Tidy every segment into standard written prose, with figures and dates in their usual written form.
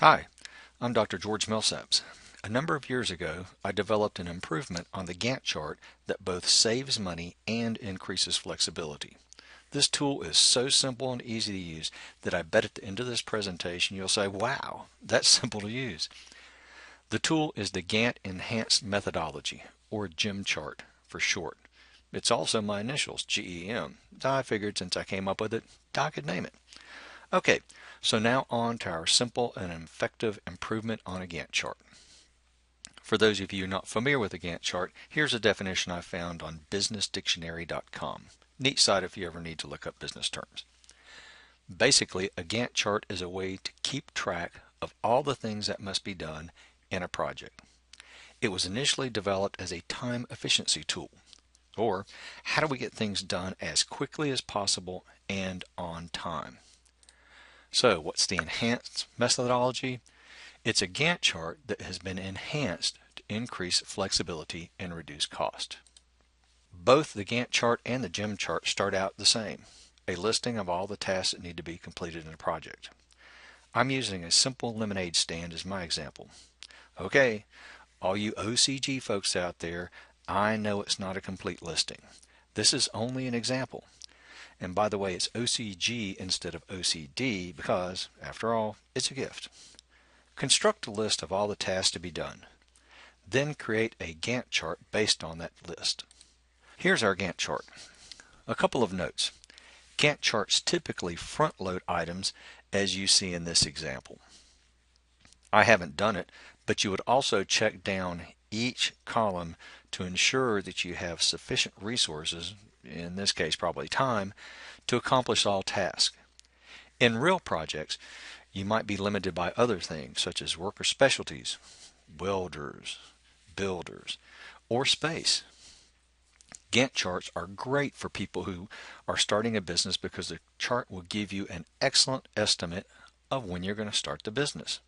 Hi, I'm Dr. George Millsaps. A number of years ago, I developed an improvement on the Gantt chart that both saves money and increases flexibility. This tool is so simple and easy to use that I bet at the end of this presentation you'll say, wow, that's simple to use. The tool is the Gantt Enhanced Methodology, or GEM chart for short. It's also my initials, GEM. I figured since I came up with it, I could name it. Okay, so now on to our simple and effective improvement on a Gantt chart. For those of you not familiar with a Gantt chart, here's a definition I found on businessdictionary.com. Neat site if you ever need to look up business terms. Basically, a Gantt chart is a way to keep track of all the things that must be done in a project. It was initially developed as a time efficiency tool, or how do we get things done as quickly as possible and on time. So what's the enhanced methodology? It's a Gantt chart that has been enhanced to increase flexibility and reduce cost. Both the Gantt chart and the GEM chart start out the same, a listing of all the tasks that need to be completed in a project. I'm using a simple lemonade stand as my example. Okay, all you OCG folks out there, I know it's not a complete listing. This is only an example. And by the way, it's OCG instead of OCD because, after all, it's a gift. Construct a list of all the tasks to be done. Then create a Gantt chart based on that list. Here's our Gantt chart. A couple of notes. Gantt charts typically front-load items as you see in this example. I haven't done it, but you would also check down each column to ensure that you have sufficient resources, in this case probably time, to accomplish all tasks. In real projects, you might be limited by other things such as worker specialties, welders, builders, or space. Gantt charts are great for people who are starting a business because the chart will give you an excellent estimate of when you're going to start the business.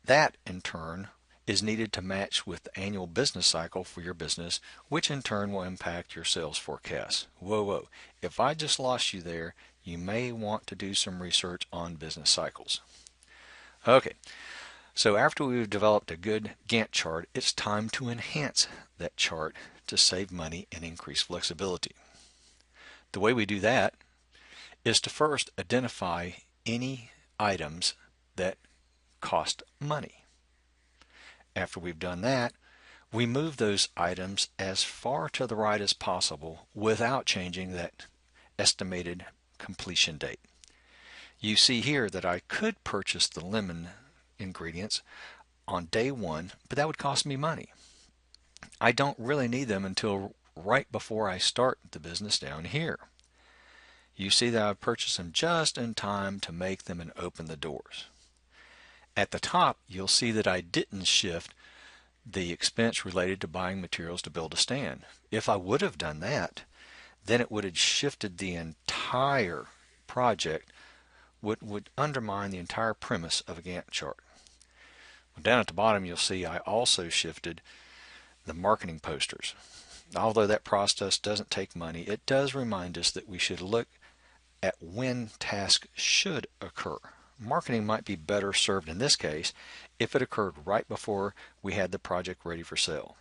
That, in turn, is needed to match with the annual business cycle for your business, which in turn will impact your sales forecast. Whoa. If I just lost you there, you may want to do some research on business cycles. Okay, so after we've developed a good Gantt chart, it's time to enhance that chart to save money and increase flexibility. The way we do that is to first identify any items that cost money. After we've done that, we move those items as far to the right as possible without changing that estimated completion date. You see here that I could purchase the lemon ingredients on day one, but that would cost me money. I don't really need them until right before I start the business down here. You see that I've purchased them just in time to make them and open the doors. At the top, you'll see that I didn't shift the expense related to buying materials to build a stand. If I would have done that, then it would have shifted the entire project, would undermine the entire premise of a Gantt chart. Down at the bottom, you'll see I also shifted the marketing posters. Although that process doesn't take money, it does remind us that we should look at when tasks should occur. Marketing might be better served in this case if it occurred right before we had the project ready for sale.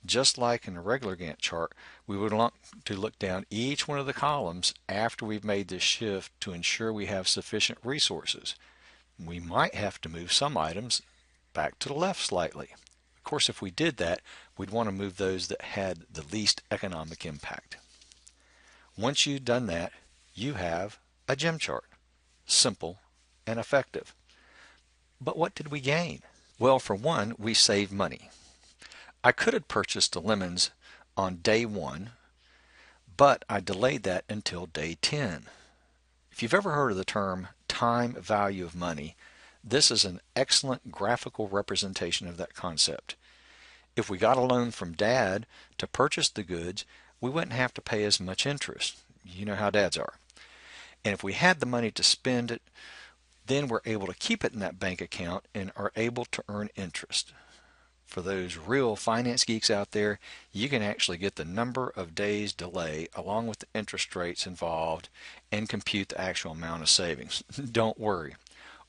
Just like in a regular Gantt chart, we would want to look down each one of the columns after we've made this shift to ensure we have sufficient resources. We might have to move some items back to the left slightly. Of course, if we did that, we'd want to move those that had the least economic impact. Once you've done that, you have a GEM chart. Simple and effective. But what did we gain? Well, for one, we saved money. I could have purchased the lemons on day one, but I delayed that until day 10. If you've ever heard of the term time value of money, this is an excellent graphical representation of that concept. If we got a loan from Dad to purchase the goods, we wouldn't have to pay as much interest. You know how dads are. And if we had the money to spend it, then we're able to keep it in that bank account and are able to earn interest. For those real finance geeks out there, you can actually get the number of days delay along with the interest rates involved and compute the actual amount of savings. Don't worry,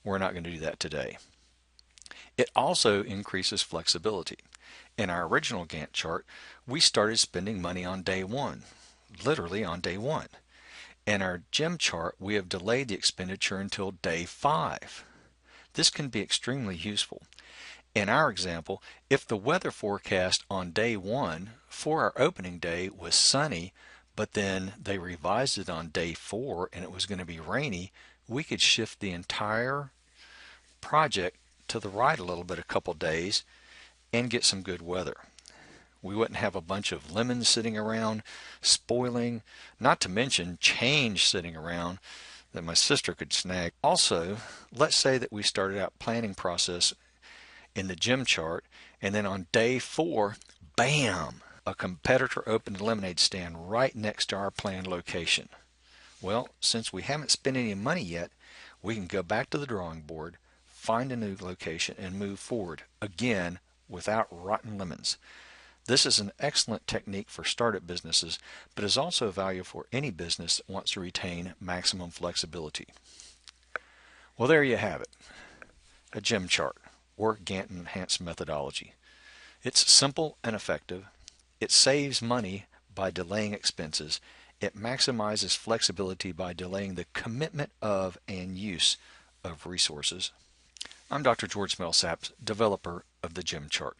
we're not going to do that today. It also increases flexibility. In our original Gantt chart, we started spending money on day one, literally on day one. In our gym chart, we have delayed the expenditure until day 5. This can be extremely useful. In our example, if the weather forecast on day 1 for our opening day was sunny, but then they revised it on day 4 and it was going to be rainy, we could shift the entire project to the right a little bit, a couple days, and get some good weather. We wouldn't have a bunch of lemons sitting around spoiling, not to mention change sitting around that my sister could snag. Also, let's say that we started out planning process in the gym chart, and then on day 4, bam, a competitor opened a lemonade stand right next to our planned location. Well, since we haven't spent any money yet, we can go back to the drawing board, find a new location, and move forward, again, without rotten lemons. This is an excellent technique for startup businesses, but is also valuable for any business that wants to retain maximum flexibility. Well, there you have it, a gym chart, or Gantt enhanced methodology. It's simple and effective. It saves money by delaying expenses. It maximizes flexibility by delaying the commitment of and use of resources. I'm Dr. George Millsaps, developer of the gym chart.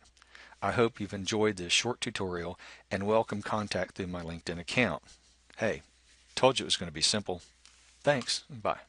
I hope you've enjoyed this short tutorial and welcome contact through my LinkedIn account. Hey, told you it was going to be simple. Thanks. Bye.